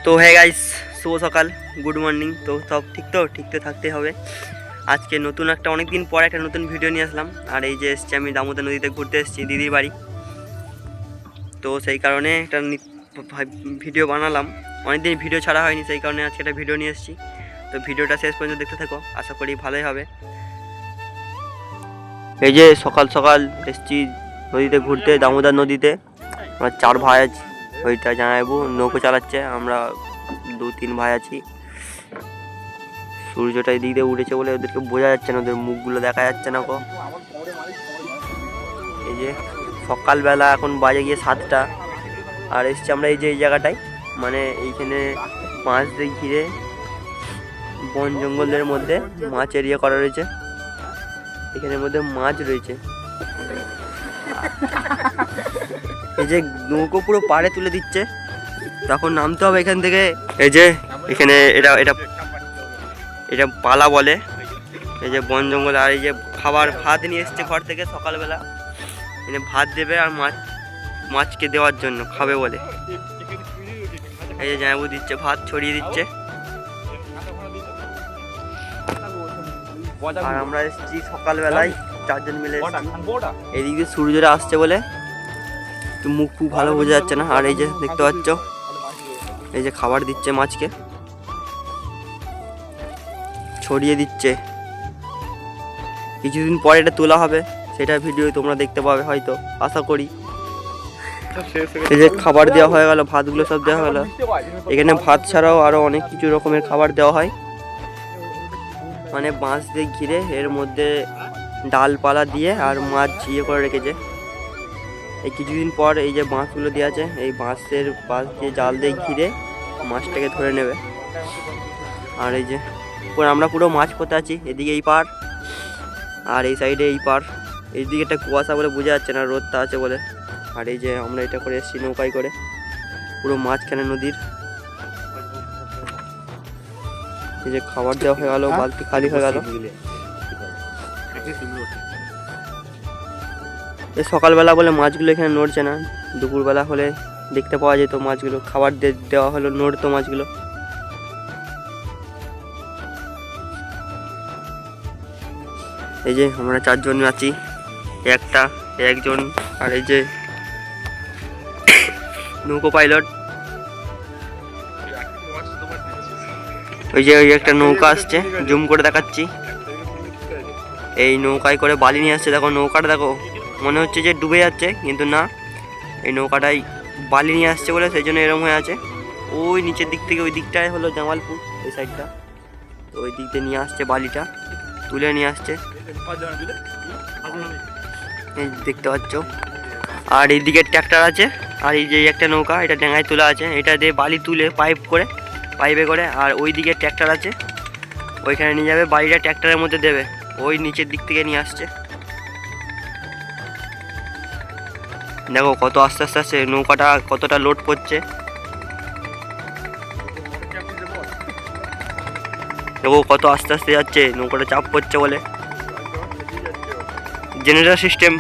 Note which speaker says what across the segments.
Speaker 1: তো hey guys, শুভ সকাল, good morning. তো সব ঠিক তো থাকতে হবে। আজকে নতুন একটা অনেকদিন পর একটা নতুন ভিডিও নিয়ে আসলাম। আর এই যে এসছি আমি দামোদর নদীতে ঘুরতে এসেছি দিদির বাড়ি। তো সেই কারণে একটা ভিডিও বানালাম। অনেকদিন ভিডিও ছাড়া হয়নি, সেই কারণে আজকে একটা ভিডিও নিয়ে এসেছি। তো ভিডিওটা শেষ পর্যন্ত দেখতে থাকো, আশা করি ভালোই হবে। এই যে সকাল সকাল এসেছি নদীতে ঘুরতে, দামোদর নদীতে। আমার 4 ভাই আছে, ওইটা জানাইবো নৌকো চালাচ্ছে, আমরা 2-3 ভাই আছি। সূর্যটা এদিক দিয়ে উঠেছে বলে ওদেরকে বোঝা যাচ্ছে না, ওদের মুখগুলো দেখা যাচ্ছে না গো। এই যে সকালবেলা, এখন বাজে গিয়ে 7টা, আর এসছি আমরা এই যে এই জায়গাটায়, মানে এইখানে মাছ দিয়ে ঘিরে বন জঙ্গলের মধ্যে মাছের ইয়ে করা রয়েছে। এখানের মধ্যে মাছ রয়েছে। এই যে নৌকো পুরো পাড়ে তুলে দিচ্ছে, তখন নামতে হবে এখান থেকে। এই যে এখানে এটা এটা এটা পালা বলে, এই যে বন জঙ্গল। আর এই যে খাবার ভাত নিয়ে এসছে ঘর থেকে সকালবেলা, এনে ভাত দেবে আর মাছকে দেওয়ার জন্য খাবে বলে। এই যে জামাইবু দিচ্ছে, ভাত ছড়িয়ে দিচ্ছে। আর আমরা এসেছি সকালবেলায় 4 জন মিলে এসেছি। এদিক দিয়ে সূর্যটা আসছে বলে তো মুখ খুব ভালো বোঝা যাচ্ছে না। আর এই যে দেখতে পাচ্ছ, এই যে খাবার দিচ্ছে মাছকে, ছড়িয়ে দিচ্ছে। কিছুদিন পরে এটা তোলা হবে, সেটা ভিডিও তোমরা দেখতে পাবে হয়তো, আশা করি। এই যে খাবার দেওয়া হয়ে গেল, ভাতগুলো সব দেওয়া হয়ে গেল। এখানে ভাত ছাড়াও আরো অনেক কিছু রকমের খাবার দেওয়া হয়, মানে বাঁশ দিয়ে ঘিরে এর মধ্যে ডালপালা দিয়ে আর মাছ ইয়ে করে রেখেছে। এই কিছুদিন পর এই যে বাঁশগুলো দেওয়া আছে, এই বাঁশ দিয়ে জাল দিয়ে ঘিরে মাছটাকে ধরে নেবে। আর এই যে আমরা পুরো মাছ পথে আছি, এদিকে এই পার আর এই সাইডে এই পার। এইদিকে একটা কুয়াশা বলে বোঝা যাচ্ছে না, রোদটা আছে বলে। আর এই যে আমরা এটা করে এসেছি নৌকায় করে, পুরো মাঝখানে নদীর। এই যে খাবার দেওয়া হয়ে গেল, বালতি খালি হয়ে গেল। এই সকালবেলা বলে মাছগুলো এখানে নড়ছে না, দুপুরবেলা হলে দেখতে পাওয়া যেত মাছগুলো। খাবার দেওয়া হলো, নড়তো মাছগুলো। এই যে আমরা 4 জন আছি, একজন। আর এই যে নৌকো পাইলট। ওই যে ওই একটা নৌকা আসছে, জুম করে দেখাচ্ছি। এই নৌকায় করে বালি নিয়ে আসছে। দেখো নৌকাটা, দেখো মনে হচ্ছে যে ডুবে যাচ্ছে, কিন্তু না, এই নৌকাটাই বালি নিয়ে আসছে বলে সেই জন্য এরকম হয়ে আছে। ওই নিচের দিক থেকে, ওই দিকটায় হলো জামালপুর, এই সাইডটা। তো ওই দিক দিয়ে নিয়ে আসছে, বালিটা তুলে নিয়ে আসছে, এই দেখতে পাচ্ছ। আর এইদিকে ট্র্যাক্টর আছে, আর এই যে একটা নৌকা, এটা ডেঙ্গায় তোলা আছে, এটা দিয়ে বালি তুলে পাইপে করে। আর ওই দিকে ট্র্যাক্টর আছে, ওইখানে নিয়ে যাবে, বালিটা ট্র্যাক্টরের মধ্যে দেবে। ওই নিচের দিক থেকে নিয়ে আসছে। দেখো কত আস্তে আস্তে আসছে নৌকাটা, কতটা লোড করছে। দেখো কত আস্তে আস্তে যাচ্ছে, নৌকাটা চাপ পড়ছে বলে। Generator system.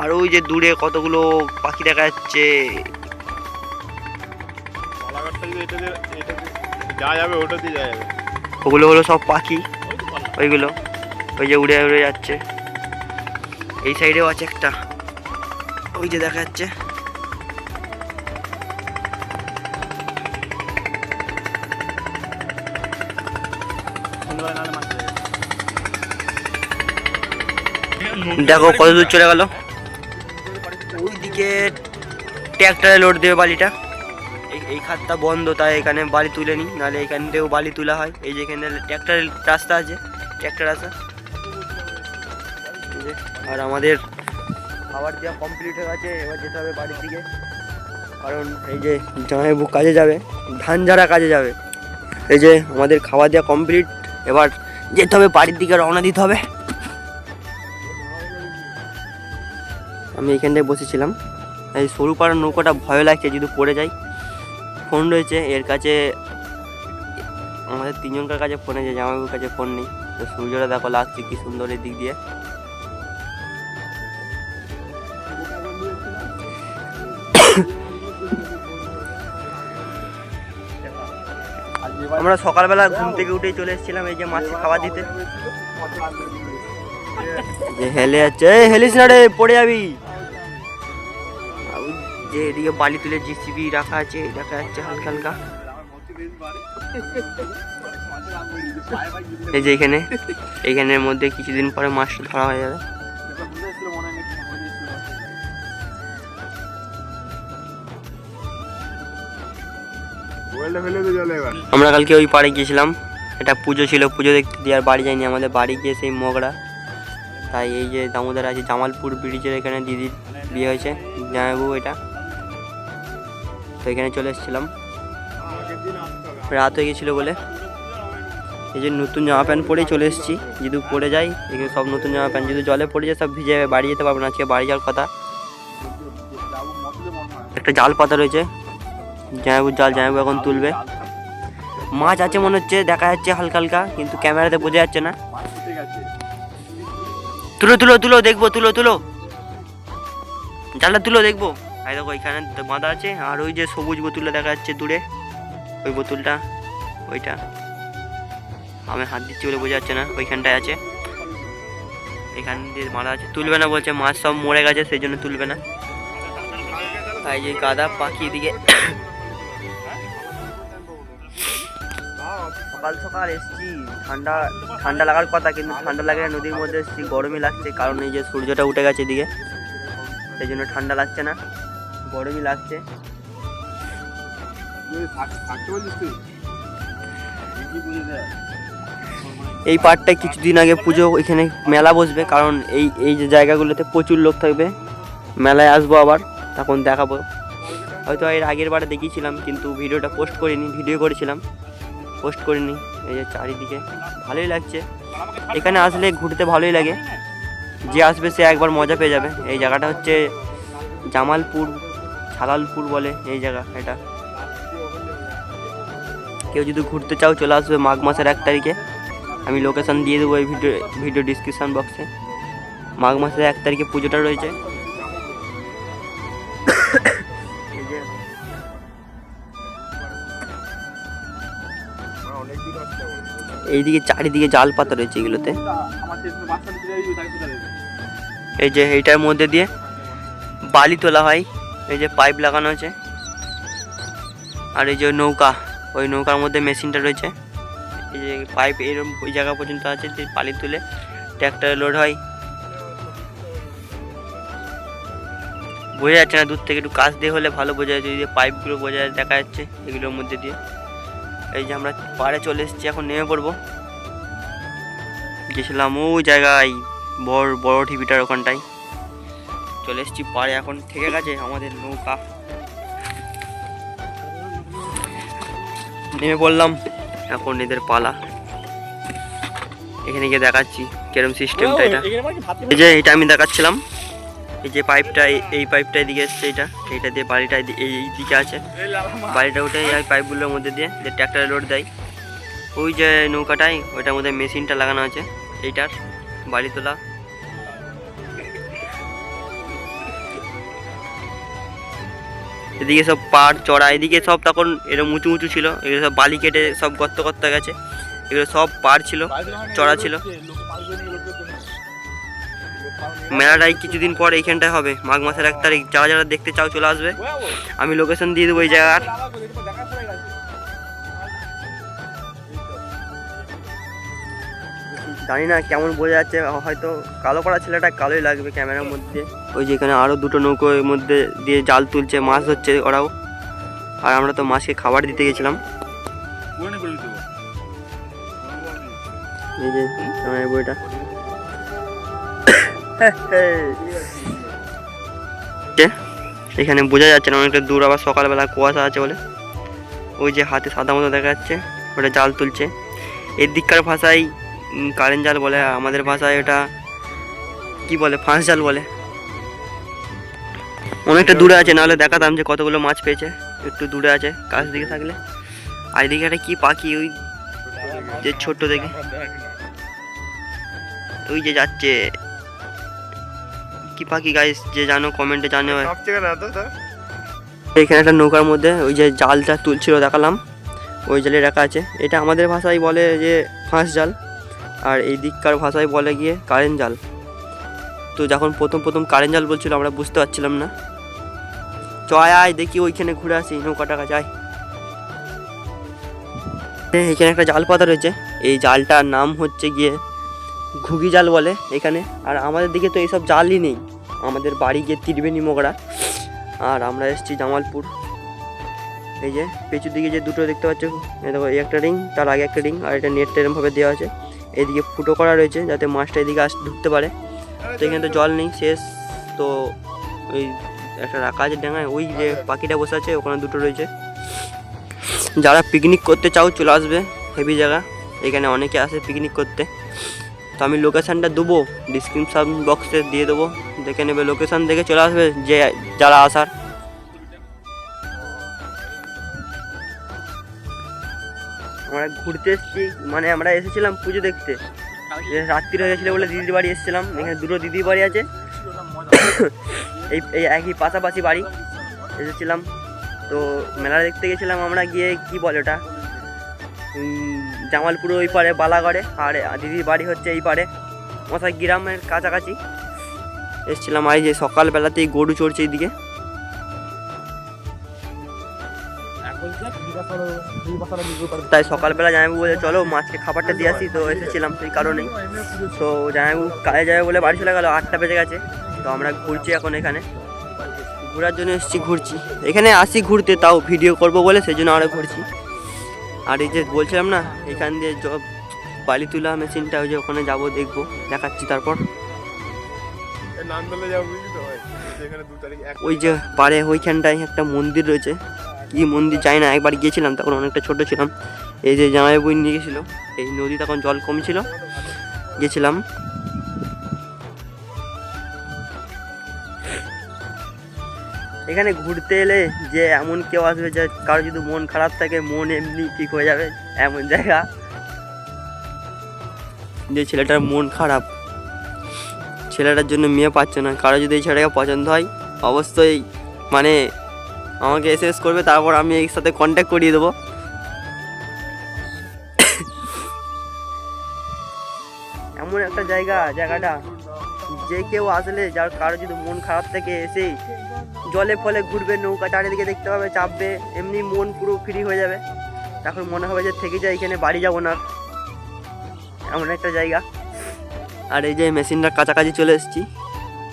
Speaker 1: আর ওই যে দূরে কতগুলো পাখি দেখা যাচ্ছে। ওগুলো হলো সব পাখি, ওইগুলো ওই যে উড়ে উড়ে যাচ্ছে। এই সাইডেও আছে একটা, ওই যে দেখা যাচ্ছে। দেখো কত দূর চলে গেল। ওইদিকে ট্র্যাক্টরে লোড দেবে বালিটা। এই খাতটা বন্ধ, তাই এখানে বালি তুলে নি, নাহলে এখান থেকেও বালি তোলা হয়। এই যে এখানে ট্র্যাক্টরের রাস্তা আছে, ট্র্যাক্টর আসা। আর আমাদের খাবার দেওয়া কমপ্লিট হয়ে গেছে, এবার যেতে হবে বাড়ির দিকে। কারণ এই যে জামাইবু কাজে যাবে, ধান ঝাড়া কাজে যাবে। এই যে আমাদের খাওয়া দেওয়া কমপ্লিট, এবার যেতে হবে বাড়ির দিকে, রওনা দিতে হবে। আমি এখানটায় বসেছিলাম। এই সরু পাড়ার নৌকাটা ভয় লাগছে যদি পড়ে যায়। ফোন রয়েছে এর কাছে, আমাদের 3 জনকার কাছে ফোন আছে, জামাইবাবুর কাছে ফোন নেই। তো সূর্যটা দেখো লাগছে কি সুন্দর এই দিক দিয়ে। আমরা সকালবেলা ঘুম থেকে উঠেই চলে এসেছিলাম এই যে মাছকে খাবার দিতে। যে হেলে যাচ্ছে, এই হেলিস না রে, পড়ে যাবি। যে এদিকে বালি তুলে জিসিবি রাখা আছে দেখা যাচ্ছে হালকা হালকা। এই যে এইখানের মধ্যে কিছুদিন পরে মাছটা ধরা হয়ে যাবে। আমরা কালকে ওই পাড়ে গিয়েছিলাম, এটা পুজো ছিল, পুজো দেখতে দিয়ে আর বাড়ি যাইনি। আমাদের বাড়ি গিয়ে সেই মগরা, তাই এই যে দামোদর আছে জামালপুর ব্রিজের এখানে দিদির বিয়ে হয়েছে, জামাইবাবু এটা, তো এখানে চলে এসেছিলাম। রাত হয়ে গেছিলো বলে এই যে নতুন জামা প্যান্ট পরেই চলে এসেছি। যদি পরে যাই এখানে সব নতুন জামা প্যান্ট যদি জলে পড়ে যায় সব ভিজে যাবে, বাড়ি যেতে পারবো না। আজকে বাড়ি যাওয়ার কথা। একটা জাল পাতা রয়েছে, জামাইবাবুর জাল, জামাইবাবু এখন তুলবে। মাছ আছে মনে হচ্ছে, দেখা যাচ্ছে হালকা হালকা, কিন্তু ক্যামেরাতে বোঝা যাচ্ছে না। তুলো তুলো তুলো, দেখবো, তুলো তুলো, জালটা তুলো দেখবো। এই দেখো এখানে বাঁধা আছে, আর ওই যে সবুজ বোতলটা দেখা যাচ্ছে দূরে, ওই বোতলটা, ওইটা আমি হাত দিচ্ছি বলে বোঝা যাচ্ছে না, ওইখানটায় আছে, এখান দিয়ে বাঁধা আছে। তুলবে না বলছে, মাছ সব মরে গেছে সেই জন্য তুলবে না। এই যে গাদা পাখি দিকে সকাল সকাল এসছি, ঠান্ডা ঠান্ডা লাগার কথা, কিন্তু ঠান্ডা লাগে না। নদীর মধ্যে এসছি, গরমই লাগছে, কারণ এই যে সূর্যটা উঠে গেছে এদিকে, সেই জন্য ঠান্ডা লাগছে না, গরমই লাগছে। এই পার্টটায় কিছুদিন আগে পুজো, এখানে মেলা বসবে, কারণ এই যে জায়গাগুলোতে প্রচুর লোক থাকবে। মেলায় আসবো আবার, তখন দেখাবো। হয়তো এর আগের বারে দেখিয়েছিলাম, কিন্তু ভিডিওটা পোস্ট করিনি, ভিডিও করেছিলাম, পোস্ট করিনি। এই যে চারিদিকে ভালোই লাগছে, এখানে আসলে ঘুরতে ভালোই লাগে, যে আসবে সে একবার মজা পেয়ে যাবে। এই জায়গাটা হচ্ছে জামালপুর, ছালালপুর বলে এই জায়গা এটা। কেউ যদি ঘুরতে চাও চলে আসবে মাঘ মাসের 1 তারিখে, আমি লোকেশন দিয়ে দেবো এই ভিডিও ডিসক্রিপশন বক্সে। মাঘ মাসের 1 তারিখে পুজোটা রয়েছে। এইদিকে চারিদিকে জাল পাতা রয়েছে এগুলোতে। এই যে এইটার মধ্যে দিয়ে বালি তোলা হয়, এই যে পাইপ লাগানো আছে, আর এই যে নৌকা, ওই নৌকার মধ্যে মেশিনটা রয়েছে। এই যে পাইপ এরকম ওই জায়গা পর্যন্ত আছে, যে বালি তুলে ট্র্যাক্টরে লোড হয়। বোঝা যাচ্ছে না দূর থেকে, একটু কাছ দিয়ে হলে ভালো বোঝা যাচ্ছে। এই যে পাইপগুলো বোঝা দেখা যাচ্ছে এগুলোর মধ্যে দিয়ে। এই যে আমরা পাড়ে চলে এসেছি, এখন নেমে পড়বো। গেছিলাম ওই জায়গায় বড় টিভিটার ওখানটায়, চলে এসেছি পাড়ে। এখন থেকে গেছে আমাদের নৌকা, নেমে পড়লাম। এখন এদের পালা, এখানে গিয়ে দেখাচ্ছি কিরম সিস্টেমটা। এটা এই যে এটা আমি দেখাচ্ছিলাম, এই যে পাইপটা, এই পাইপটা এদিকে এসছে, এইটা দিয়ে বাড়িটা এই দিকে আছে, বাড়িটা উঠে এই পাইপগুলোর মধ্যে দিয়ে যে ট্র্যাক্টরে লোড দেয়। ওই যে নৌকাটাই, ওইটার মধ্যে মেশিনটা লাগানো আছে, এইটার বাড়ি তোলা। এদিকে সব পাড় চড়া, এদিকে সব তখন এরকম উঁচু উঁচু ছিল, এগুলো সব বালি কেটে সব গর্ত গর্ত গেছে, এগুলো সব পাড় ছিল, চড়া ছিল। মেলাটাই কিছুদিন পর এইখানটায় হবে, মাঘ মাসের 1 তারিখ। যারা যারা দেখতে চাও চলে আসবে, আমি লোকেশন দিয়ে দেবো এই জায়গার। জানি না কেমন বোঝা যাচ্ছে, হয়তো কালো করা ছেলেটা কালোই লাগবে ক্যামেরার মধ্যে। ওই যে এখানে আরও 2টো নৌকোর মধ্যে দিয়ে জাল তুলছে, মাছ ধরছে ওরাও, আর আমরা তো মাছকে খাবার দিতে গেছিলাম। এই যে আমার বইটা এখানে বোঝা যাচ্ছে না, অনেকটা দূর, আবার সকালবেলা কুয়াশা আছে বলে। ওই যে হাতে সাদা মতো দেখা যাচ্ছে, ওটা জাল তুলছে। এর দিককার ভাষায় কারেন্ট জাল বলে, আমাদের ভাষায় ওটা কি বলে, ফাঁস জাল বলে। অনেকটা দূরে আছে, নাহলে দেখাতাম যে কতগুলো মাছ পেয়েছে। একটু দূরে আছে, কাছ দিকে থাকলে। আর এদিকে একটা কি পাখি, ওই যে ছোট্ট দেখে, ওই যে যাচ্ছে, কি পাখি গাইস, যে জানো কমেন্টে জানো। এখানে একটা নৌকার মধ্যে ওই যে জালটা তুলছিল দেখালাম, ওই জালে রাখা আছে। এটা আমাদের ভাষায় বলে যে ফাঁস জাল, আর এই দিককার ভাষায় বলে গিয়ে কারেন্ট জাল। তো যখন প্রথম কারেন্ট জাল বলছিল আমরা বুঝতে পারছিলাম না। আয় দেখি ওইখানে ঘুরে আসি, নৌকাটা যায়। এখানে একটা জাল পাতা রয়েছে, এই জালটার নাম হচ্ছে গিয়ে ঘুগি জাল বলে এখানে। আর আমাদের দিকে তো এইসব জালই নেই, আমাদের বাড়ি গিয়ে ত্রিবেণী মোগরা, আর আমরা এসেছি জামালপুর। এই যে পেছুর দিকে যে দুটো দেখতে পাচ্ছ, এই দেখো, এই একটা রিং, তার আগে একটা রিং, আর এটা নেট এরমভাবে দেওয়া আছে। এইদিকে ফুটো করা রয়েছে যাতে মাছটা এদিকে ঢুকতে পারে। তো এখানে তো জল নেই, শেষ। তো ওই একটা রাখা আছে ডাঙায়, ওই যে পাখিটা বসে আছে ওখানে দুটো রয়েছে। যারা পিকনিক করতে চাও চলে আসবে, হেভি জায়গা, এখানে অনেকে আসে পিকনিক করতে। তো আমি লোকেশানটা দেবো, ডিসক্রিপশান বক্সে দিয়ে দেবো, দেখে নেবে। লোকেশান দেখে চলে আসবে যে যারা আসার। আমরা ঘুরতে এসেছি, মানে আমরা এসেছিলাম পুজো দেখতে, রাত্রি হয়ে গেছিলো বলে দিদির বাড়ি এসেছিলাম। এখানে দুটো দিদির বাড়ি আছে, এই একই পাশাপাশি বাড়ি এসেছিলাম। তো মেলা দেখতে গেছিলাম আমরা, গিয়ে কি বলে ওটা, জামালপুর ওই পারে বালাগড়ে, আর দিদির বাড়ি হচ্ছে এই পারে মশাই গ্রামের কাছাকাছি এসেছিলাম। আর যে সকালবেলাতেই গরু চড়ছে এইদিকে। তাই সকালবেলা জামাইবাবু বলে চলো মাছকে খাবারটা দিয়ে আসি, তো এসেছিলাম সেই কারণেই। তো জামাইবাবু কাজে যাবে বলে বাড়ি চলে গেল, 8টা বেজে গেছে। তো আমরা ঘুরছি এখন, এখানে ঘোরার জন্য এসেছি, ঘুরছি। এখানে আসি ঘুরতে, তাও ভিডিও করব বলে সেই জন্য আমরা ঘুরছি। আর এই যে বলছিলাম না, এখান দিয়ে বালি তোলা মেশিনটা, ওই যে ওখানে যাবো, দেখবো, দেখাচ্ছি। তারপর ওই যে পারে ওইখানটায় একটা মন্দির রয়েছে, কি মন্দির যাই না, একবার গিয়েছিলাম তখন অনেকটা ছোট ছিলাম। এই যে জামাইবাবু নিয়ে গেছিলো, এই নদী তখন জল কম ছিল, গেছিলাম। এখানে ঘুরতে এলে যে এমন কেউ আসবে যে কারো যদি মন খারাপ থাকে, মন এমনি ঠিক হয়ে যাবে, এমন জায়গা। যে ছেলেটার মন খারাপ, ছেলেটার জন্য মেয়ে পাচ্ছে না, কারো যদি এই ছেলেটাকে পছন্দ হয় অবশ্যই মানে আমাকে এসএস করবে, তারপর আমি এর সাথে কন্ট্যাক্ট করিয়ে দেবো। এমন একটা জায়গাটা যে কেউ আসলে, যার কারো যদি মন খারাপ থাকে, এসেই জলে ফলে ঘুরবে, নৌকা চারিদিকে দেখতে পাবে, চাপবে, এমনি মন পুরো ফ্রি হয়ে যাবে। তখন মনে হবে যে থেকে যায়, এখানে বাড়ি যাবো না, এমন একটা জায়গা। আর এই যে মেশিনটার কাছাকাছি চলে এসেছি,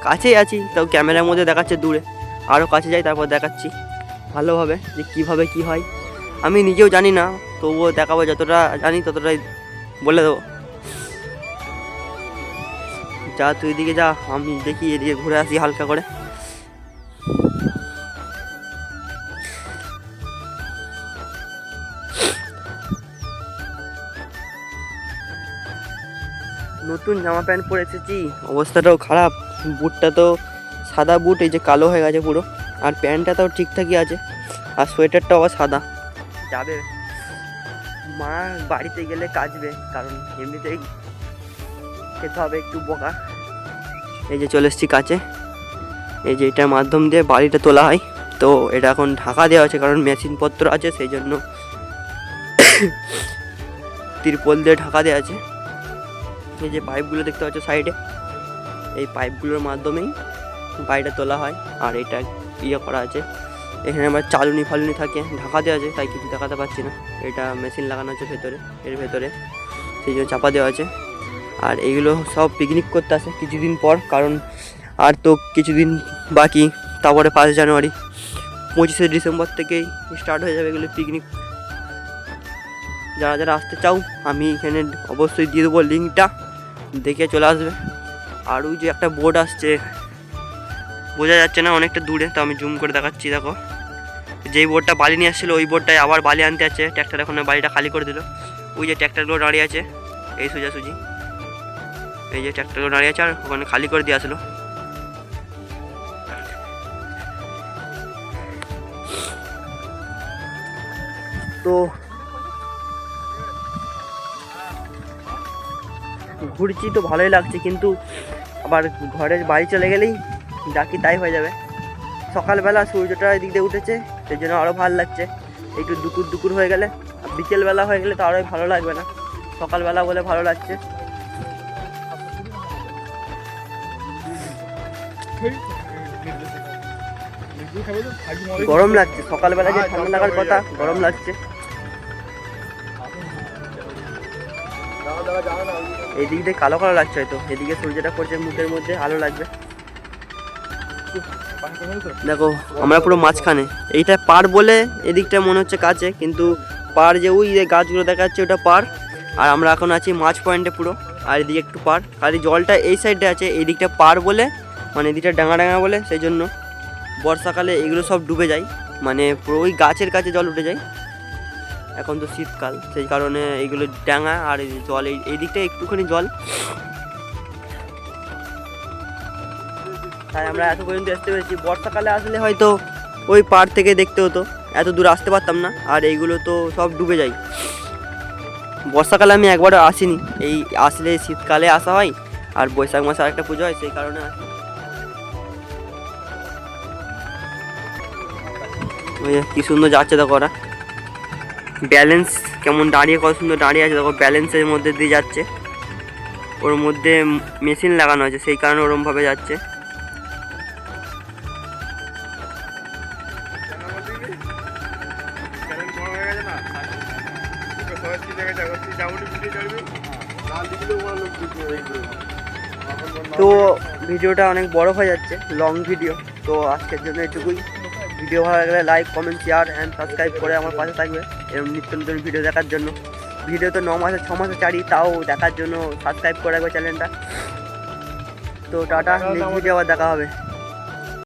Speaker 1: কাছেই আছি, তাও ক্যামেরার মধ্যে দেখাচ্ছে দূরে, আরও কাছে যাই তারপর দেখাচ্ছি ভালোভাবে যে কীভাবে কী হয়। আমি নিজেও জানি না, তবুও দেখাবো, যতটা জানি ততটাই বলে দেবো। যা তুই এদিকে যা, আমি দেখি এদিকে ঘুরে আসি হালকা করে। নতুন জামা প্যান্ট পরে এসেছি, অবস্থাটাও খারাপ। বুটটা তো সাদা বুট, এই যে কালো হয়ে গেছে পুরো, আর প্যান্টটা তাও ঠিকঠাকই আছে, আর সোয়েটারটাও আবার সাদা। যাবে মা বাড়িতে গেলে কাচবে, কারণ এমনিতেই খেতে হবে একটু বকা। এই যে চলে এসেছি কাছে, এই যে এটার মাধ্যম দিয়ে বাড়িটা তোলা হয়। তো এটা এখন ঢাকা দেওয়া আছে, কারণ মেশিনপত্র আছে, সেই জন্য তিরপল দিয়ে ঢাকা দেওয়া আছে। এই যে পাইপগুলো দেখতে পাচ্ছ সাইডে, এই পাইপগুলোর মাধ্যমেই বাড়িটা তোলা হয়। আর এটা ইয়ে করা আছে, এখানে আমার চালুনি ফালুনি থাকে, ঢাকা দেওয়া আছে, তাই কিছু দেখাতে পাচ্ছি না। এটা মেশিন লাগানো আছে ভেতরে, এর ভেতরে, সেই জন্য চাপা দেওয়া আছে। আর এইগুলো সব পিকনিক করতে আসে কিছুদিন পর, কারণ আর তো কিছুদিন বাকি, তারপরে 5 জানুয়ারি, 25শে ডিসেম্বর থেকেই স্টার্ট হয়ে যাবে এগুলো পিকনিক। যারা যারা আসতে চাও আমি এখানে অবশ্যই দিয়ে দেবো লিঙ্কটা, দেখে চলে আসবে। আর ওই যে একটা বোট আসছে, বোঝা যাচ্ছে না, অনেকটা দূরে, তো আমি জুম করে দেখাচ্ছি। দেখো, যেই বোটটা বালি নিয়ে আসছিলো ওই বোটটায় আবার বালি আনতে আছে। ট্র্যাক্টর এখন বালিটা খালি করে দিল। ওই যে ট্র্যাক্টরগুলো দাঁড়িয়ে আছে এই সোজাসুজি, এই যে ট্র্যাক্টরগুলো দাঁড়িয়ে আছে, আর ওখানে খালি করে দিয়ে আসলো। তো ঘুরছি তো ভালোই লাগছে, কিন্তু আবার ঘরের বাড়ি চলে গেলেই যা কি তাই হয়ে যাবে। সকালবেলা সূর্যটা এদিক দিয়ে উঠেছে, সেই জন্য আরও ভালো লাগছে। একটু দুপুর দুপুর হয়ে গেলে, বিকেলবেলা হয়ে গেলে তো আরোই ভালো লাগবে না, সকালবেলা বলে ভালো লাগছে। গরম লাগছে, সকালবেলা যে ঠান্ডা লাগার কথা, গরম লাগছে। এই দিকটা কালো কালো লাগছে হয়তো, এদিকে সূর্যটা পড়ছে মুখের মধ্যে, আলো লাগবে। দেখো আমরা পুরো মাঝখানে, এইটা পার বলে এদিকটা মনে হচ্ছে কাছে, কিন্তু পার যে ওই যে গাছগুলো দেখা যাচ্ছে ওটা পার, আর আমরা এখন আছি মাঝ পয়েন্টে পুরো, আর এদিকে একটু পার, আর এই জলটা এই সাইডে আছে, এই দিকটা পার বলে, মানে এদিকটা ডাঙা ডাঙা বলে, সেই জন্য বর্ষাকালে এগুলো সব ডুবে যায়, মানে পুরো ওই গাছের কাছে জল উঠে যায়। এখন তো শীতকাল, সেই কারণে এইগুলো ডাঙা, আর এই জল এই দিকটা একটুখানি জল, তাই আমরা এত পর্যন্ত আসতে পেরেছি। বর্ষাকালে আসলে হয়তো ওই পাড় থেকে দেখতে হতো, এত দূর আসতে পারতাম না, আর এইগুলো তো সব ডুবে যায়। বর্ষাকালে আমি একবারও আসিনি, এই আসলে শীতকালে আসা হয়, আর বৈশাখ মাসে আরেকটা পুজো হয়, সেই কারণে আসি। ওই কি সুন্দর যাচ্ছে দেখো, ওরা ব্যালেন্স কেমন দাঁড়িয়ে, কত সুন্দর দাঁড়িয়ে আছে দেখো, ব্যালেন্সের মধ্যে দিয়ে যাচ্ছে, ওর মধ্যে মেশিন লাগানো আছে, সেই কারণে ওরমভাবে যাচ্ছে। তো ভিডিওটা অনেক বড় হয়ে যাচ্ছে, লং ভিডিও, তো আজকের জন্য এটুকুই। ভিডিও ভালো লাগলে like, comment, share and subscribe করে আমার পাশে থাকবে এরকম নিত্য নতুন ভিডিও দেখার জন্য। ভিডিও তো 9 মাসে 6 মাসে ছাড়ি, তাও দেখার জন্য সাবস্ক্রাইব করে রাখবে চ্যানেলটা। তো টাটা, নেক্সট ভিডিও আবার দেখা হবে।